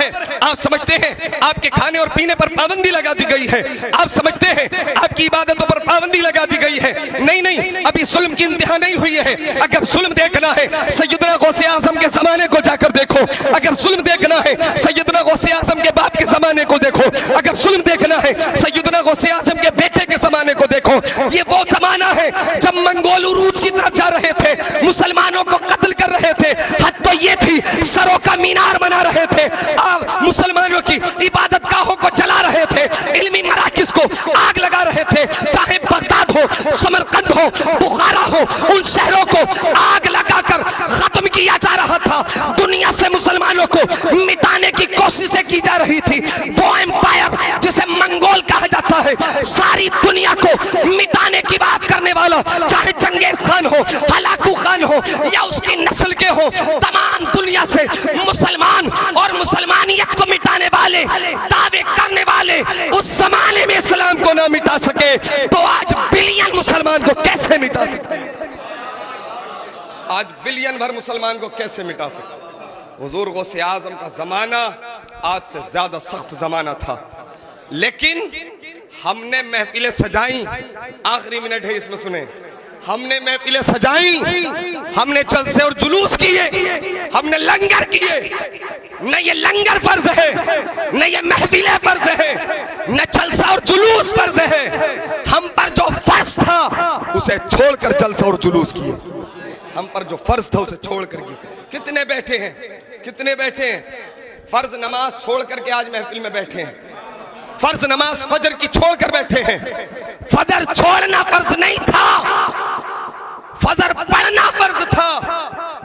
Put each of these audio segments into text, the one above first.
ہے، آپ سمجھتے ہیں آپ کے کھانے اور پینے پر پابندی لگا دی گئی ہے، آپ سمجھتے ہیں آپ کی عبادتوں پر پابندی لگا دی گئی ہے. نہیں، ابھی ظلم کی انتہا نہیں ہوئی ہے. اگر ظلم دیکھنا ہے سیدنا غوث اعظم کے زمانے کو جا کر دیکھو. اگر ظلم دیکھنا ہے سیدنا غوث اعظم کے باپ کے زمانے کو دیکھو. اگر ظلم دیکھنا ہے سیدنا غوث اعظم کے بیٹے کے زمانے کو دیکھو. یہ وہ زمانہ ہے جب منگول عروج کی طرف جا رہے تھے، مسلمانوں کو قتل کر رہے تھے، حد تو یہ تھی سروں کا مینار بنا رہے تھے، مسلمانوں کی عبادت گاہوں کو جلا رہے تھے، علمی مراکز کو آگ لگا رہے تھے. چاہے بغداد ہو، سمرقند ہو، بخارا ہو، ان شہروں کو آگ لگا کر ختم کیا جا رہا تھا. دنیا سے مسلمانوں کو مٹانے کی کوششیں کی جا رہی تھی. وہ ایمپائر جسے منگول کہا جاتا ہے، ساری دنیا کو مٹانے کی بات کرنے والا، چاہے چنگیز خان ہو، ہلاکو خان ہو یا اس کی نسل کے ہو، تمام دنیا سے مسلمان اور مسلمانیت کو مٹانے والے، دعوے کرنے والے اس زمانے میں اسلام کو نہ مٹا سکے تو آج بلین مسلمان کو کیسے مٹا سکتے ہیں؟ آج بلین بھر مسلمان کو کیسے مٹا سکتے؟ حضور غوث اعظم کا زمانہ آج سے زیادہ سخت زمانہ تھا، لیکن ہم نے محفلیں سجائیں. آخری منٹ ہے، اس میں سنیں. ہم نے محفلیں سجائیں، ہم نے جلسے اور جلوس کیے، ہم نے لنگر کیے. نہ یہ لنگر فرض ہے، نہ یہ محفلیں فرض ہے، نہ جلسہ اور جلوس فرض ہے. ہم پر جو فرض تھا اسے چھوڑ کر جلسہ اور جلوس کیے. ہم پر جو فرض تھا اسے چھوڑ کر کیے. کتنے بیٹھے ہیں، کتنے بیٹھے ہیں فرض نماز چھوڑ کر کے آج محفل میں بیٹھے ہیں. فرض نماز فجر کی چھوڑ کر بیٹھے ہیں. فجر چھوڑنا فرض نہیں تھا، فجر پڑھنا فرض تھا.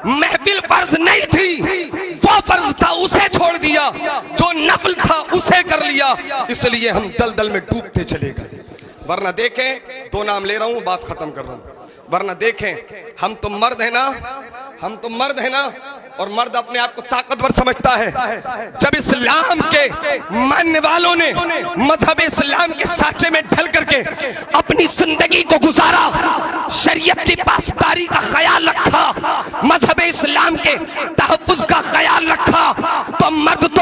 محفل فرض نہیں تھی، وہ فرض تھا اسے چھوڑ دیا، جو نفل تھا اسے کر لیا. اس لیے ہم دلدل میں ڈوبتے چلے گئے. ورنہ دیکھیں، دو نام لے رہا ہوں، بات ختم کر رہا ہوں. ورنہ دیکھیں، ہم تو مرد ہیں نا، ہم تو مرد ہیں نا، اور مرد اپنے آپ کو طاقتور سمجھتا ہے. جب اسلام کے ماننے والوں نے مذہب اسلام کے سانچے میں ڈھل کر کے اپنی زندگی کو گزارا، شریعت کی پاسداری کا خیال رکھا، مذہب اسلام کے تحفظ کا خیال رکھا، تو مرد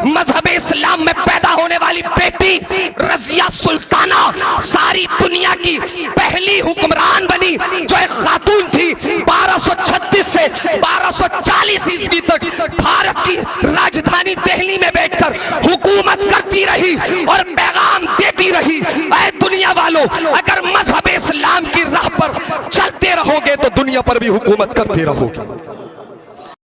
مذہب اسلام میں پیدا ہونے والی بیٹی رضیہ سلطانہ ساری دنیا کی پہلی حکمران بنی، جو ایک خاتون تھی. 1236 سے 1240 عیسوی تک بھارت کی راجدھانی دہلی میں بیٹھ کر حکومت کرتی رہی اور پیغام دیتی رہی. اے دنیا والوں، اگر مذہب اسلام کی راہ پر چلتے رہو گے تو دنیا پر بھی حکومت کرتے رہو گے.